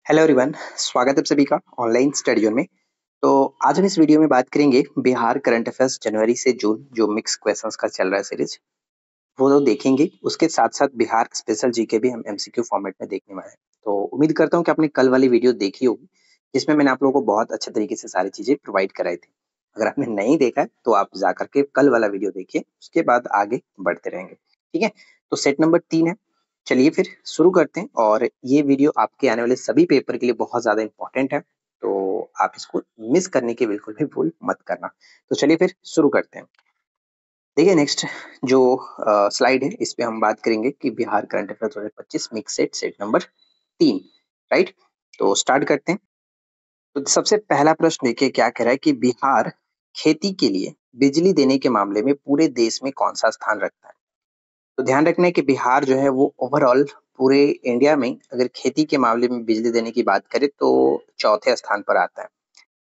Hello everyone, स्वागत है आप सभी का ऑनलाइन स्टडी में। तो आज हम इस वीडियो में बात करेंगे बिहार करंट अफेयर्स जनवरी से जून जो मिक्स क्वेश्चंस का चल रहा है सीरीज, वो तो देखेंगे। उसके साथ साथ बिहार स्पेशल जीके भी हम एमसीक्यू फॉर्मेट में देखने वाले हैं। तो उम्मीद करता हूँ कि आपने कल वाली वीडियो देखी होगी, जिसमें मैंने आप लोगों को बहुत अच्छे तरीके से सारी चीजें प्रोवाइड कराई थी। अगर आपने नहीं देखा है तो आप जा करके कल वाला वीडियो देखिए, उसके बाद आगे बढ़ते रहेंगे। ठीक है, तो सेट नंबर 3 है। चलिए फिर शुरू करते हैं, और ये वीडियो आपके आने वाले सभी पेपर के लिए बहुत ज्यादा इंपॉर्टेंट है, तो आप इसको मिस करने की बिल्कुल भी भूल मत करना। तो चलिए फिर शुरू करते हैं। देखिए, नेक्स्ट जो स्लाइड है, इस पे हम बात करेंगे कि Bihar current affair 2025 mix set set number 3। Right, तो स्टार्ट करते हैं। तो सबसे पहला प्रश्न देखिए क्या कह रहा है कि बिहार खेती के लिए बिजली देने के मामले में पूरे देश में कौन सा स्थान रखता है। तो ध्यान रखना है कि बिहार जो है वो ओवरऑल पूरे इंडिया में अगर खेती के मामले में बिजली देने की बात करें तो चौथे स्थान पर आता है।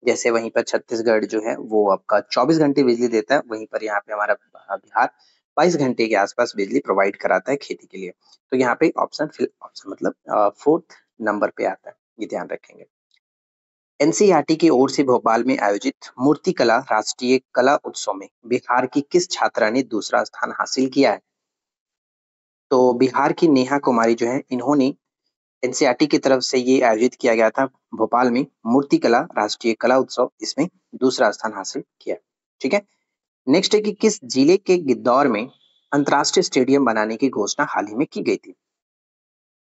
जैसे वहीं पर छत्तीसगढ़ जो है वो आपका 24 घंटे बिजली देता है, वहीं पर यहाँ पे हमारा बिहार 22 घंटे के आसपास बिजली प्रोवाइड कराता है खेती के लिए। तो यहाँ पे ऑप्शन मतलब फोर्थ नंबर पे आता है, ये ध्यान रखेंगे। एनसीईआरटी की ओर से भोपाल में आयोजित मूर्तिकला राष्ट्रीय कला उत्सव में बिहार की किस छात्रा ने दूसरा स्थान हासिल किया है। तो बिहार की नेहा कुमारी जो है, इन्होंने एनसीईआरटी की तरफ से ये आयोजित किया गया था भोपाल में मूर्तिकला राष्ट्रीय कला उत्सव, इसमें दूसरा स्थान हासिल किया। ठीक है, नेक्स्ट है कि किस जिले के गिद्धौर में अंतरराष्ट्रीय स्टेडियम बनाने की घोषणा हाल ही में की गई थी।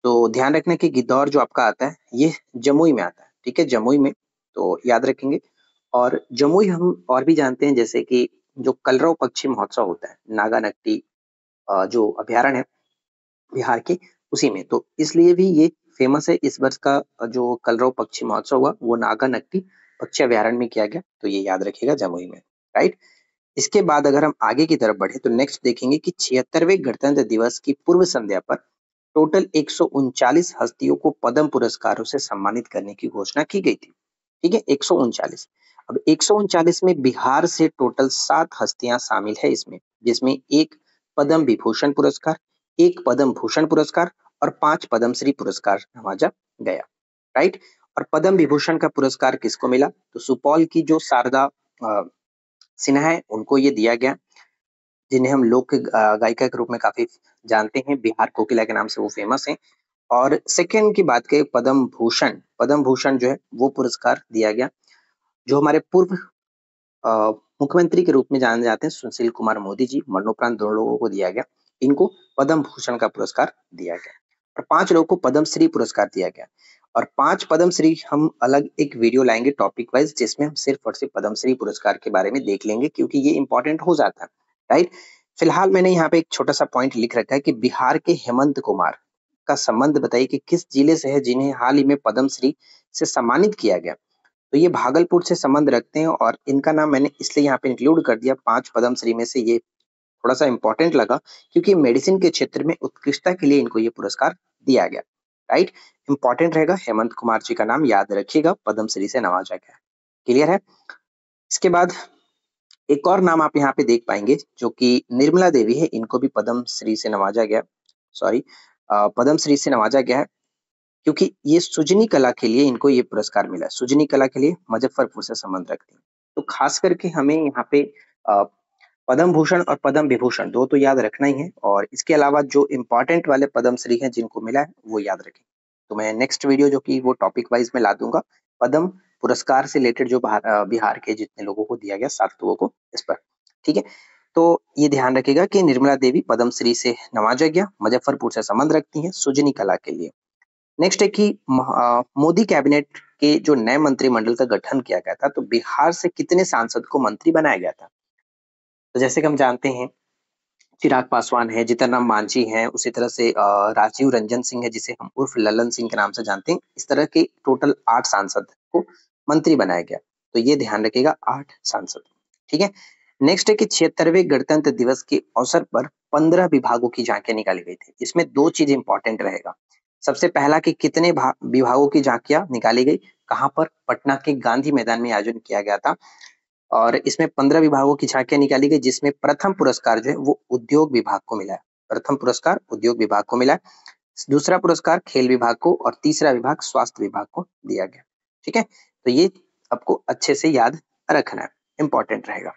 तो ध्यान रखना कि गिद्धौर जो आपका आता है ये जमुई में आता है। ठीक है, जमुई में, तो याद रखेंगे। और जमुई हम और भी जानते हैं, जैसे कि जो कलरव पक्षी महोत्सव होता है नागानट्टी, जो अभ्यारण्य है बिहार के, उसी में, तो इसलिए भी ये फेमस है। इस वर्ष का जो कलरव पक्षी महोत्सव हुआ वो नागानट्टी पक्षी अभ्यारण्य में किया गया, तो ये याद रखिएगा जमुई में। राइट, इसके बाद अगर हम आगे की तरफ बढ़े तो नेक्स्ट देखेंगे कि 76वें गणतंत्र दिवस की पूर्व संध्या पर टोटल 139 हस्तियों को पद्म पुरस्कारों से सम्मानित करने की घोषणा की गई थी। ठीक है, 139। अब 139 में बिहार से टोटल 7 हस्तियां शामिल है इसमें, जिसमें एक पद्म विभूषण पुरस्कार, एक पद्म भूषण पुरस्कार और 5 पद्मश्री पुरस्कार नवाजा गया। राइट, और पद्म विभूषण का पुरस्कार किसको मिला, तो सुपौल की जो शारदा सिन्हा है उनको ये दिया गया, जिन्हें हम लोक गायिका के रूप में काफी जानते हैं, बिहार कोकिला के नाम से वो फेमस है। और सेकंड की बात करें, पद्म भूषण जो है वो पुरस्कार दिया गया जो हमारे पूर्व अ, मुख्यमंत्री के रूप में जाने जाते हैं सुशील कुमार मोदी जी, मरणोपरांत 2 लोगों को दिया गया, इनको पद्म भूषण का पुरस्कार दिया गया। और 5 लोगों को पद्मश्री पुरस्कार दिया गया। और 5 पद्मश्री हम अलग एक वीडियो लाएंगे टॉपिक वाइज, जिसमें हम सिर्फ और सिर्फ पद्मश्री पुरस्कार के बारे में देख लेंगे, क्योंकि ये इंपॉर्टेंट हो जाता है। राइट, फिलहाल मैंने यहाँ पे एक छोटा सा पॉइंट लिख रखा है कि बिहार के हेमंत कुमार का संबंध बताइए कि किस जिले से है जिन्हें हाल ही में पद्मश्री से सम्मानित किया गया। तो ये भागलपुर से संबंध रखते हैं, और इनका नाम मैंने इसलिए यहाँ पे इंक्लूड कर दिया 5 पद्मश्री में से। ये थोड़ा सा इंपॉर्टेंट लगा क्योंकि मेडिसिन के क्षेत्र में उत्कृष्टता के लिए इनको ये पुरस्कार दिया गया। राइट, इंपॉर्टेंट रहेगा, हेमंत कुमार जी का नाम याद रखिएगा, पद्मश्री से नवाजा गया। क्लियर है। इसके बाद एक और नाम आप यहाँ पे देख पाएंगे जो कि निर्मला देवी है, इनको भी पद्मश्री से नवाजा गया, सॉरी पद्मश्री से नवाजा गया है, क्योंकि ये सुजनी कला के लिए इनको ये पुरस्कार मिला है। सुजनी कला के लिए मुजफ्फरपुर से संबंध रखते हैं। तो खास करके हमें यहाँ पे पद्म भूषण और पद्म विभूषण दो तो याद रखना ही है, और इसके अलावा जो इम्पोर्टेंट वाले पद्मश्री हैं जिनको मिला है वो याद रखें। तो मैं नेक्स्ट वीडियो जो कि वो टॉपिक वाइज में ला दूंगा, पद्म पुरस्कार से रिलेटेड जो बिहार के जितने लोगों को दिया गया 7 लोगों को, इस पर। ठीक है, तो ये ध्यान रखिएगा कि निर्मला देवी पद्मश्री से नवाजा गया, मुजफ्फरपुर से संबंध रखती हैं सुजनी कला के लिए। नेक्स्ट है कि मोदी कैबिनेट के जो नए मंत्रिमंडल का गठन किया गया था, तो बिहार से कितने सांसद को मंत्री बनाया गया था। तो जैसे कि हम जानते हैं, चिराग पासवान है, जीतन राम मांझी हैं, उसी तरह से राजीव रंजन सिंह है जिसे हम उर्फ ललन सिंह के नाम से जानते हैं। इस तरह के टोटल 8 सांसद को मंत्री बनाया गया। तो ये ध्यान रखिएगा, 8 सांसद। ठीक है, नेक्स्ट है कि 76वें गणतंत्र दिवस के अवसर पर 15 विभागों की झांकियां निकाली गई थी। इसमें 2 चीज इंपॉर्टेंट रहेगा। सबसे पहला कि कितने विभागों की झांकियां निकाली गई, कहां पर, पटना के गांधी मैदान में आयोजन किया गया था। और इसमें 15 विभागों की झांकियां निकाली गई, जिसमें प्रथम पुरस्कार जो है वो उद्योग विभाग को मिला है। प्रथम पुरस्कार उद्योग विभाग को मिला है। दूसरा पुरस्कार खेल विभाग को और तीसरा विभाग स्वास्थ्य विभाग को दिया गया। ठीक है, तो ये आपको अच्छे से याद रखना है, इंपॉर्टेंट रहेगा।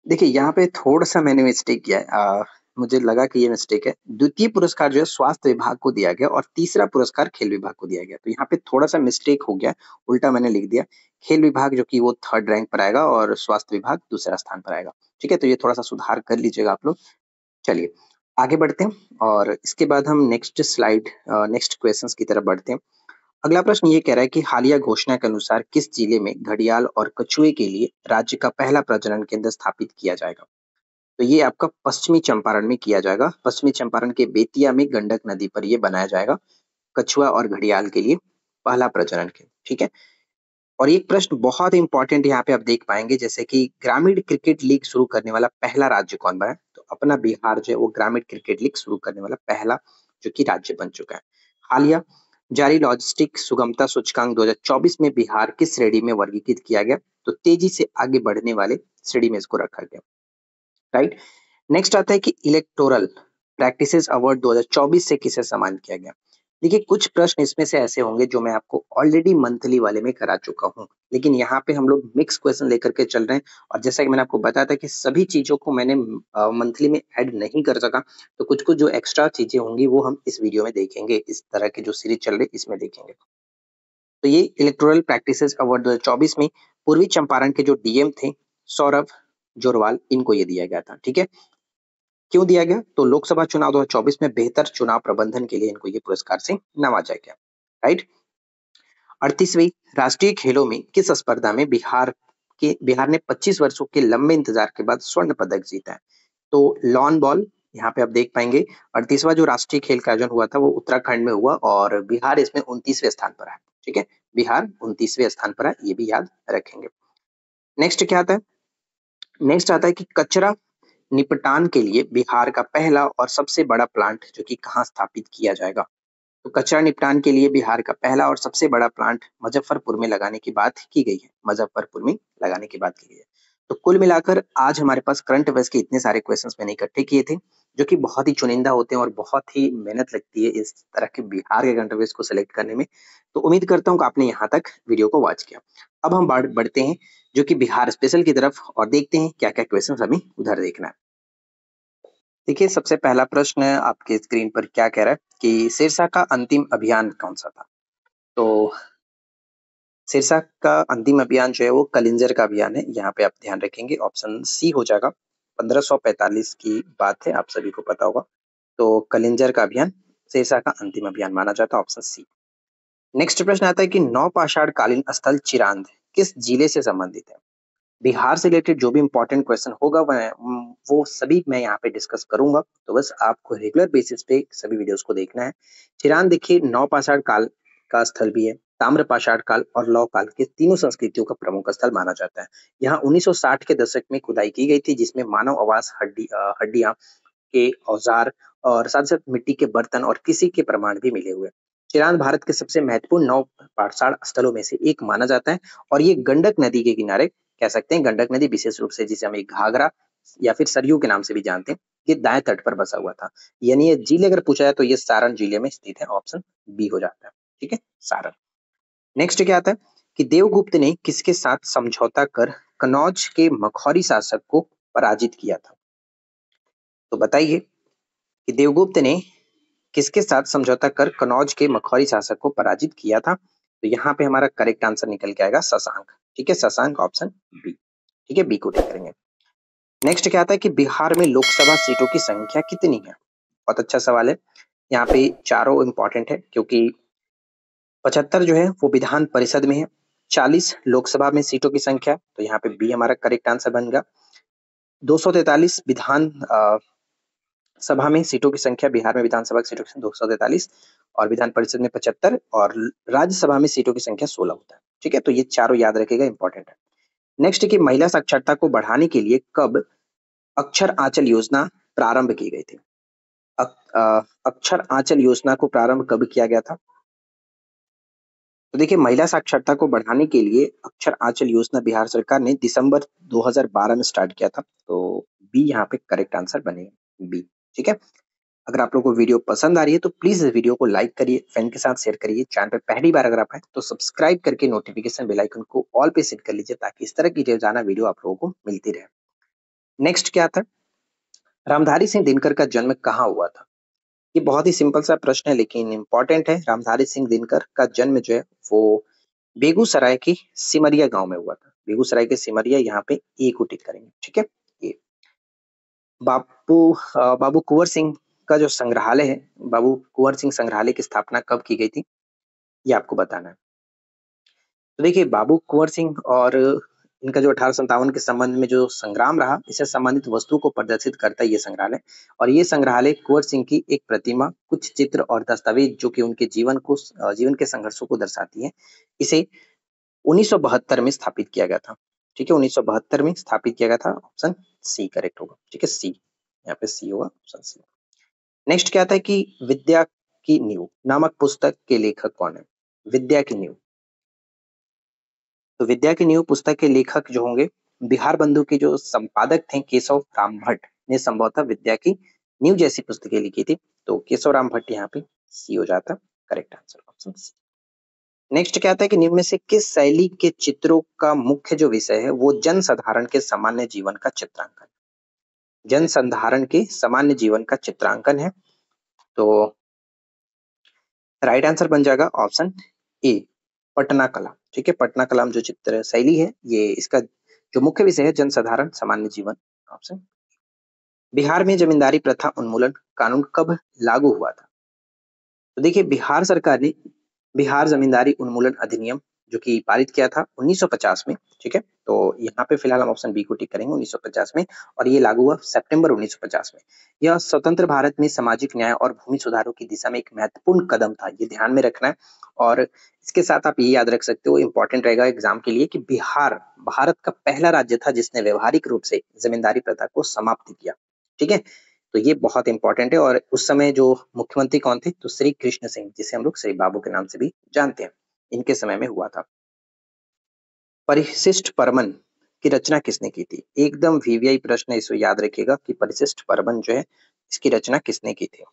देखिए यहाँ पे थोड़ा-सा मैंने मिस्टेक किया है, मुझे लगा कि ये मिस्टेक है। द्वितीय पुरस्कार जो है स्वास्थ्य विभाग को दिया गया और तीसरा पुरस्कार खेल विभाग को दिया गया। तो यहाँ पे थोड़ा-सा मिस्टेक हो गया, उल्टा मैंने लिख दिया। खेल विभाग जो कि वो 3rd रैंक पर आएगा और स्वास्थ्य विभाग दूसरा स्थान पर आएगा। ठीक है, तो ये थोड़ा-सा सुधार कर लीजिएगा आप लोग। चलिए, आगे बढ़ते हैं और इसके बाद हम नेक्स्ट क्वेश्चंस की तरफ बढ़ते हैं। अगला प्रश्न ये कह रहा है कि हालिया घोषणा के अनुसार किस जिले में घड़ियाल और कछुए के लिए राज्य का पहला प्रजनन केंद्र स्थापित किया जाएगा? तो ये आपका पश्चिमी चंपारण में किया जाएगा। पश्चिमी चंपारण के बेतिया में गंडक नदी पर ये बनाया जाएगा, कछुआ और घड़ियाल के लिए पहला प्रजनन केंद्र। ठीक है, और एक प्रश्न बहुत इंपॉर्टेंट यहाँ पे आप देख पाएंगे, जैसे कि ग्रामीण क्रिकेट लीग शुरू करने वाला पहला राज्य कौन बना है? तो अपना बिहार जो है वो ग्रामीण क्रिकेट लीग शुरू करने वाला पहला जो कि राज्य बन चुका है। हालिया जारी लॉजिस्टिक सुगमता सूचकांक 2024 में बिहार किस श्रेणी में वर्गीकृत किया गया? तो तेजी से आगे बढ़ने वाले श्रेणी में इसको रखा गया। राइट, नेक्स्ट आता है कि इलेक्टोरल प्रैक्टिसेस अवार्ड 2024 से किसे सम्मानित किया गया? देखिए कुछ प्रश्न इसमें से ऐसे होंगे जो मैं आपको ऑलरेडी मंथली वाले में करा चुका हूँ, लेकिन यहाँ पे हम लोग मिक्स क्वेश्चन लेकर के चल रहे हैं और जैसा कि मैंने आपको बताया था कि सभी चीजों को मैंने मंथली में ऐड नहीं कर सका, तो कुछ कुछ जो एक्स्ट्रा चीजें होंगी वो हम इस वीडियो में देखेंगे, इस तरह के जो सीरीज चल रही इसमें देखेंगे। तो ये इलेक्टोरल प्रैक्टिसेस अवार्ड 2024 में पूर्वी चंपारण के जो डीएम थे सौरभ जोरवाल, इनको ये दिया गया था। ठीक है, क्यों दिया गया? तो लोकसभा चुनाव 2024 में बेहतर चुनाव प्रबंधन के लिए इनको ये पुरस्कार से नवाजा गया। राइट, 38वीं राष्ट्रीय खेलों में किस स्पर्धा में बिहार ने 25 वर्षों के लंबे इंतजार के बाद स्वर्ण पदक जीता है? तो लॉन बॉल, यहाँ पे आप देख पाएंगे 38वां जो राष्ट्रीय खेल का आयोजन हुआ था वो उत्तराखंड में हुआ और बिहार इसमें 29वें स्थान पर है। ठीक है, बिहार 29वें स्थान पर है, ये भी याद रखेंगे। नेक्स्ट क्या आता है? नेक्स्ट आता है कि कचरा निपटान के लिए बिहार का पहला और सबसे बड़ा प्लांट जो कि कहाँ स्थापित किया जाएगा? तो कचरा निपटान के लिए बिहार का पहला और सबसे बड़ा प्लांट मुजफ्फरपुर में लगाने की बात की गई है। मुजफ्फरपुर में लगाने की बात की गई है। तो कुल मिलाकर आज हमारे पास करंट अफेयर्स के इतने सारे क्वेश्चंस मैंने इकट्ठे किए थे, जो कि बहुत ही चुनिंदा होते हैं और बहुत ही मेहनत लगती है इस तरह के बिहार के करंट अफेयर्स को सिलेक्ट करने में। तो उम्मीद करता हूँ कि आपने यहाँ तक वीडियो को वॉच किया। अब हम बढ़ते हैं जो कि बिहार स्पेशल की तरफ और देखते हैं क्या क्या क्वेश्चन हमें उधर देखना है। देखिए सबसे पहला प्रश्न आपके स्क्रीन पर क्या कह रहा है कि सिरसा का अंतिम अभियान कौन सा था? तो सिरसा का अंतिम अभियान जो है वो कलिंजर का अभियान है, यहाँ पे आप ध्यान रखेंगे ऑप्शन सी हो जाएगा। 1545 की बात है, आप सभी को पता होगा। तो कलिंजर का अभियान सिरसा का अंतिम अभियान माना जाता है, ऑप्शन सी। नेक्स्ट प्रश्न आता है कि नौपाषाण कालीन स्थल चिरांद किस जिले से संबंधित है? बिहार से रिलेटेड जो भी इंपॉर्टेंट क्वेश्चन होगा वो सभी मैं यहाँ पे डिस्कस करूंगा, तो बस आपको रेगुलर बेसिस पे सभी वीडियोस को देखना है। चिरान देखिए नौपाषाण काल का स्थल भी है, ताम्र पाषाण काल और लौ काल के तीनों संस्कृतियों का प्रमुख स्थल माना जाता है। यहाँ 1960 के दशक में खुदाई की गई थी जिसमें मानव आवास हड्डियां के औजार और साथ साथ मिट्टी के बर्तन और किसी के प्रमाण भी मिले हुए। चिरान भारत के सबसे महत्वपूर्ण नौ पाषाण स्थलों में से एक माना जाता है और ये गंडक नदी के किनारे कह सकते हैं। गंडक नदी विशेष रूप से जिसे हम एक घाघरा या फिर सरयू के नाम से भी जानते हैं, ये दाएं तट पर बसा हुआ था। यानी ये जिले अगर पूछा जाए तो ये सारण जिले में स्थित है, ऑप्शन बी हो जाता है। ठीक है, सारण। नेक्स्ट क्या आता है कि देवगुप्त ने किसके साथ समझौता कर कनौज के मखौरी शासक को पराजित किया था? तो बताइए कि देवगुप्त ने किसके साथ समझौता कर कनौज के मखौरी शासक को पराजित किया था? तो यहाँ पे हमारा करेक्ट आंसर निकल के आएगा शशांक। ठीक है, शशांक ऑप्शन बी। ठीक है, बी को टिक करेंगे। नेक्स्ट क्या आता है कि बिहार में लोकसभा सीटों की संख्या कितनी है? बहुत अच्छा सवाल है। यहाँ पे चारों इंपॉर्टेंट है क्योंकि 75 जो है वो विधान परिषद में है, 40 लोकसभा में सीटों की संख्या, तो यहाँ पे बी हमारा करेक्ट आंसर बन गया। 243 विधान सभा में सीटों की संख्या, बिहार में विधानसभा की सीटों की 243 और विधान परिषद में 75 और राज्यसभा में सीटों की संख्या 16 होता है। ठीक है, तो ये चारों याद रखेगा, इंपॉर्टेंट है। नेक्स्ट कि महिला साक्षरता को बढ़ाने के लिए कब अक्षर आंचल योजना प्रारंभ की गई थी? अक्षर आंचल योजना को प्रारंभ कब किया गया था? तो देखिए महिला साक्षरता को बढ़ाने के लिए अक्षर आंचल योजना बिहार सरकार ने दिसंबर 2012 में स्टार्ट किया था, तो बी यहाँ पे करेक्ट आंसर बनेगा, बी। ठीक है, अगर आप लोगों को वीडियो पसंद आ रही है तो प्लीज इस वीडियो को लाइक करिए, फ्रेंड के साथ शेयर करिए। चैनल पे पहली बार अगर आप आए तो सब्सक्राइब करके नोटिफिकेशन बेल आइकन को ऑल पे सेट कर लीजिए, ताकि इस तरह की रोजाना वीडियो आप लोगों को मिलती रहे। नेक्स्ट क्या था, रामधारी सिंह दिनकर का जन्म कहाँ हुआ था? ये बहुत ही सिंपल सा प्रश्न है लेकिन इंपॉर्टेंट है। रामधारी सिंह दिनकर का जन्म जो है वो बेगूसराय की सिमरिया गांव में हुआ था। बेगूसराय के सिमरिया, यहाँ पे ए को टिक करेंगे, ठीक है। ये बाबू कुंवर सिंह का जो संग्रहालय है, बाबू कुंवर सिंह संग्रहालय की स्थापना कब की गई थी, ये आपको बताना है। तो देखिए, बाबू कुंवर सिंह और इनका जो 1857 के संबंध में जो संग्राम रहा, इससे संबंधित वस्तुओं को प्रदर्शित करता है ये संग्रहालय। और ये संग्रहालय कुंवर सिंह की एक प्रतिमा, कुछ चित्र और दस्तावेज जो कि उनके जीवन के संघर्षों को दर्शाती है, इसे 1972 में स्थापित किया गया था। ठीक है, 1972 में स्थापित किया गया था। ऑप्शन सी करेक्ट होगा, ठीक है, सी, यहाँ पे सी होगा, ऑप्शन सी। नेक्स्ट क्या आता है कि विद्या की नींव नामक पुस्तक के लेखक कौन है? विद्या की नींव, तो विद्या की नींव पुस्तक के लेखक जो होंगे, बिहार बंधु के जो संपादक थे केशव राम भट्ट ने संभवतः विद्या की नींव जैसी पुस्तकें लिखी थी। तो केशव राम भट्ट यहाँ पे सी हो जाता, correct answer, option C. Next क्या आता है कि निम्न में से किस शैली के चित्रों का मुख्य जो विषय है वो जनसाधारण के सामान्य जीवन का चित्रांकन, जनसाधारण के सामान्य जीवन का चित्रांकन है। तो राइट आंसर बन जाएगा ऑप्शन ए, पटना कला। ठीक है, पटना कला में जो चित्र शैली है, ये इसका जो मुख्य विषय है जनसाधारण सामान्य जीवन, ऑप्शन। बिहार में जमींदारी प्रथा उन्मूलन कानून कब लागू हुआ था? तो देखिए, बिहार सरकार ने बिहार जमींदारी उन्मूलन अधिनियम जो कि पारित किया था 1950 में, ठीक है। तो यहाँ पे फिलहाल हम ऑप्शन बी को टिक करेंगे, 1950 में, और ये लागू हुआ सितंबर 1950 में। यह स्वतंत्र भारत में सामाजिक न्याय और भूमि सुधारों की दिशा में एक महत्वपूर्ण कदम था, ये ध्यान में रखना है। और इसके साथ आप ये याद रख सकते हो, इंपॉर्टेंट रहेगा एग्जाम के लिए, कि बिहार भारत का पहला राज्य था जिसने व्यवहारिक रूप से जमींदारी प्रथा को समाप्त किया, ठीक है। तो ये बहुत इंपॉर्टेंट है। और उस समय जो मुख्यमंत्री कौन थे? तो श्री कृष्ण सिंह, जिसे हम लोग श्री बाबू के नाम से भी जानते हैं, इनके समय में हुआ था। परिशिष्ट परमन की रचना किसने की थी? एकदम वीवीआई प्रश्न है, इसको याद रखिएगा कि परिशिष्ट परमन जो है, इसकी रचना किसने की थी?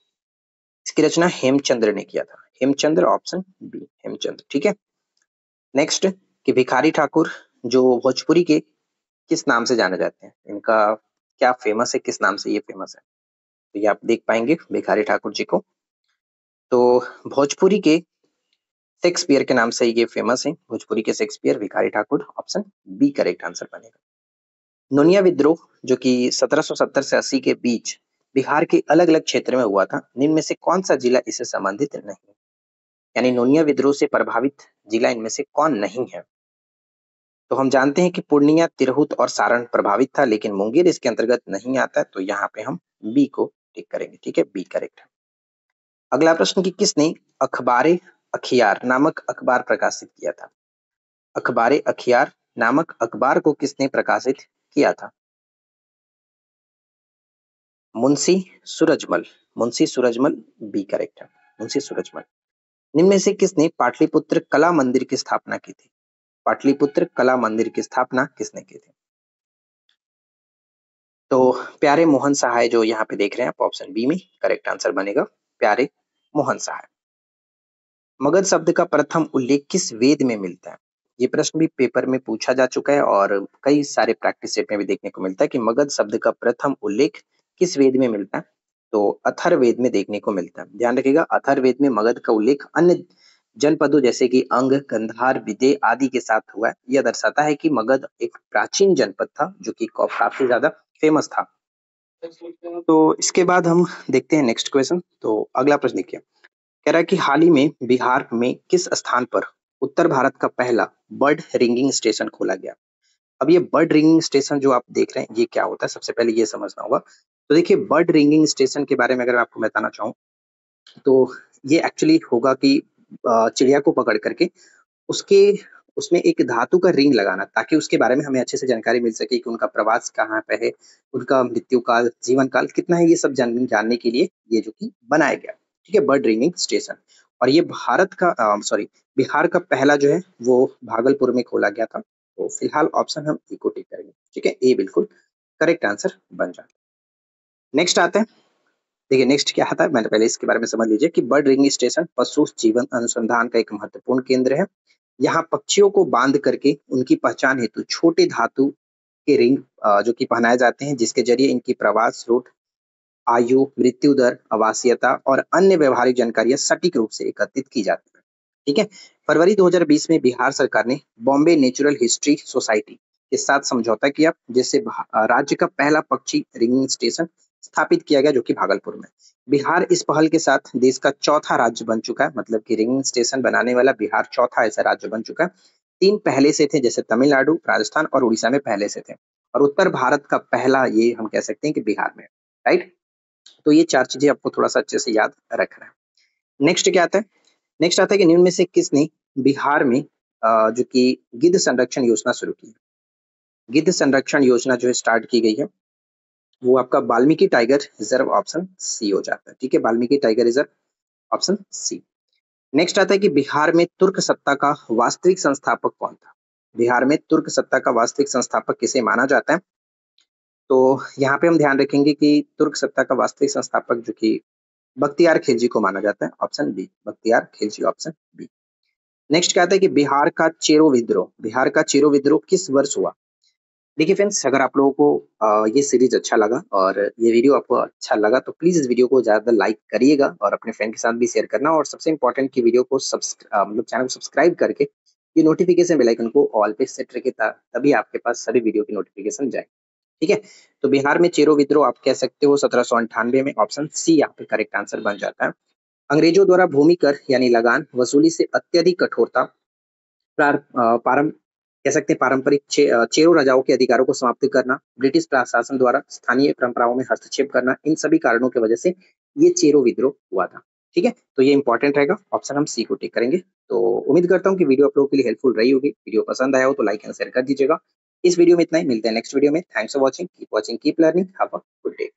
इसकी रचना हेमचंद्र ने किया था। हेमचंद्र, ऑप्शन बी, हेमचंद्र, ठीक है। नेक्स्ट, कि भिखारी ठाकुर जो भोजपुरी के किस नाम से जाने जाते हैं, इनका क्या फेमस है, किस नाम से ये फेमस है? तो ये आप देख पाएंगे भिखारी ठाकुर जी को। तो भोजपुरी के शेक्सपियर के नाम से ये फेमस है, भोजपुरी के Shakespeare Bhikhari Thakur, option B correct answer बनेगा। नोनिया विद्रोह जो कि 1770 से 80 के बीच बिहार के अलग अलग क्षेत्र में हुआ था, निम्न में से कौन सा जिला इससे संबंधित नहीं? यानी नोनिया विद्रोह से प्रभावित जिला इनमें से कौन नहीं है? तो हम जानते हैं कि पूर्णिया, तिरहुत और सारण प्रभावित था, लेकिन मुंगेर इसके अंतर्गत नहीं आता है। तो यहाँ पे हम बी को टिक करेंगे, ठीक है, बी करेक्ट है। अगला प्रश्न, कि किसने अखबारे अखियार नामक अखबार प्रकाशित किया था? अखबारे अखियार नामक अखबार को किसने प्रकाशित किया था? मुंशी सूरजमल, मुंशी सूरजमल, बी करेक्ट है, मुंशी सूरजमल। निम्न में से किसने पाटलिपुत्र कला मंदिर की स्थापना की थी? पाटलिपुत्र कला मंदिर की स्थापना किसने की थी? तो प्यारे मोहन सहाय, जो यहाँ पे देख रहे हैं आप, ऑप्शन बी में करेक्ट आंसर बनेगा, प्यारे मोहन सहाय। मगध शब्द का प्रथम उल्लेख किस वेद में मिलता है? ये प्रश्न भी पेपर में पूछा जा चुका है और कई सारे प्रैक्टिस सेट में भी देखने को मिलता है कि मगध शब्द का प्रथम उल्लेख किस वेद में मिलता है? तो अथर्ववेद में देखने को मिलता है। ध्यान रखिएगा, अथर्ववेद में मगध का उल्लेख अन्य जनपदों जैसे कि अंग, गंधार, विदे आदि के साथ हुआ है। यह दर्शाता है कि मगध एक प्राचीन जनपद था जो कि काफी ज्यादा फेमस था। तो इसके बाद हम देखते हैं नेक्स्ट क्वेश्चन। तो अगला प्रश्न देखिए, कह रहा है कि हाल ही में बिहार में किस स्थान पर उत्तर भारत का पहला बर्ड रिंगिंग स्टेशन खोला गया? अब ये बर्ड रिंगिंग स्टेशन जो आप देख रहे हैं, ये क्या होता है, सबसे पहले ये समझना होगा। तो देखिए, बर्ड रिंगिंग स्टेशन के बारे में अगर आपको बताना चाहूँ, तो ये एक्चुअली होगा कि चिड़िया को पकड़ करके उसके उसमें एक धातु का रिंग लगाना, ताकि उसके बारे में हमें अच्छे से जानकारी मिल सके कि उनका प्रवास कहाँ पे है, उनका मृत्यु काल, जीवन काल कितना है, ये सब जानने के लिए ये जो कि बनाया गया, ठीक है, बर्ड रिंगिंग स्टेशन। और ये भारत का सॉरी बिहार का पहला जो है वो भागलपुर में खोला गया था। तो फिलहाल ऑप्शन हम ए को टिक करेंगे, ठीक है, ए बिल्कुल करेक्ट आंसर बन जाता है। नेक्स्ट आते हैं, देखिए नेक्स्ट क्या आता है, मैंने पहले इसके बारे में समझ लीजिए कि बर्ड रिंग स्टेशन पशु जीवन अनुसंधान का एक महत्वपूर्ण केंद्र है। यहाँ पक्षियों को बांध करके उनकी पहचान हेतु छोटे धातु के रिंग जो कि पहनाए जाते हैं, जिसके जरिए इनकी प्रवास रूट, आयु, मृत्यु दर, आवासीयता और अन्य व्यवहारिक जानकारियां सटीक रूप से एकत्रित की जाती है। ठीक है। फरवरी 2020 में बिहार सरकार ने बॉम्बे नेचुरल हिस्ट्री सोसाइटी के साथ समझौता किया, जिससे राज्य का पहला पक्षी रिंगिंग स्टेशन स्थापित किया गया, जो कि भागलपुर में। बिहार इस पहल के साथ देश का चौथा राज्य बन चुका है, मतलब कि रिंगिंग स्टेशन बनाने वाला बिहार चौथा ऐसा राज्य बन चुका है। 3 पहले से थे, जैसे तमिलनाडु, राजस्थान और उड़ीसा में पहले से थे, और उत्तर भारत का पहला ये हम कह सकते हैं कि बिहार में, राइट। तो ये 4 चीजें आपको थोड़ा-सा अच्छे से याद रखना है। नेक्स्ट क्या आता है? नेक्स्ट आता है कि निम्न में से किसने बिहार में जो कि गिद्ध संरक्षण योजना शुरू की? गिद्ध संरक्षण योजना जो है स्टार्ट की गई है, वो आपका Valmiki tiger reserve, option C हो जाता है। ठीक है, Valmiki tiger reserve, option C. Next आता है कि बिहार में तुर्क सत्ता का वास्तविक संस्थापक कौन था? बिहार में तुर्क सत्ता का वास्तविक संस्थापक किसे माना जाता है? तो यहाँ पे हम ध्यान रखेंगे कि तुर्क सत्ता का वास्तविक संस्थापक जो कि बख्तियार खिलजी को माना जाता है, option B, Bakhtiyar Khilji, option B. Next क्या आता है कि बिहार का चेरो विद्रोह किस वर्ष हुआ? देखिए फ्रेंड्स, अगर आप लोगों को ये सीरीज अच्छा लगा और ये वीडियो आपको अच्छा लगा तो प्लीज इस वीडियो को ज्यादा लाइक करिएगा और अपने फ्रेंड के साथ भी शेयर करना, और सबसे इंपॉर्टेंट की वीडियो को मतलब चैनल को सब्सक्राइब करके ये नोटिफिकेशन बेल आइकन को ऑल पे सेट रखिए, तभी आपके पास सभी वीडियो की नोटिफिकेशन जाए। ठीक है। तो बिहार में चेरो विद्रोह आप कह सकते हो 1798 में, ऑप्शन सी यहाँ पे करेक्ट आंसर बन जाता है। अंग्रेजों द्वारा भूमि कर यानी लगान वसूली से अत्यधिक कठोरता, पारम कह सकते हैं पारंपरिक चेरो राजाओं के अधिकारों को समाप्त करना, ब्रिटिश प्रशासन द्वारा स्थानीय परंपराओं में हस्तक्षेप करना, इन सभी कारणों की वजह से ये चेरो विद्रोह हुआ था। ठीक है, तो ये इंपॉर्टेंट रहेगा, ऑप्शन हम सी को टिक करेंगे। तो उम्मीद करता हूँ कि वीडियो आप लोगों के लिए हेल्पफुल रही होगी। वीडियो पसंद आया हो तो लाइक एंड शेयर कर दीजिएगा। इस वीडियो में इतना ही, मिलते हैं नेक्स्ट वीडियो में। Thanks for watching, keep learning, have a good day.